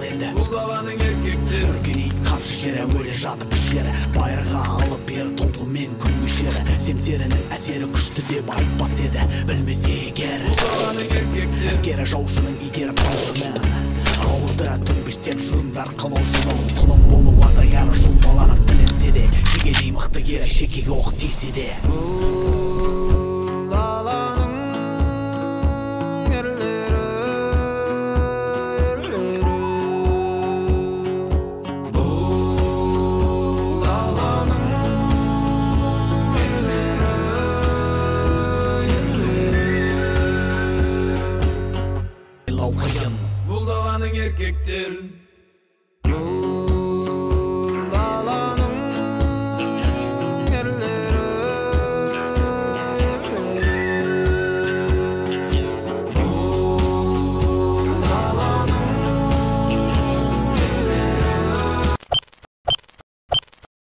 ал енді. Бұл даланың еркектері Өркенейді қамшы жері, өлі жатып жері, байырға алып бер толқынмен күн кешері. Семсерінің әсері күшті деп айтпас еді, білмесе егер. Бұл даланың еркектері әскері жаушының игеріп таушының, ауылды төмпештеп жүріңдар қылаушының. Құлың болуға даяры жұлмаланып тіленсе де, шегедей мықты ер шекеге оқ тисе де. Бұл даланың еркектерін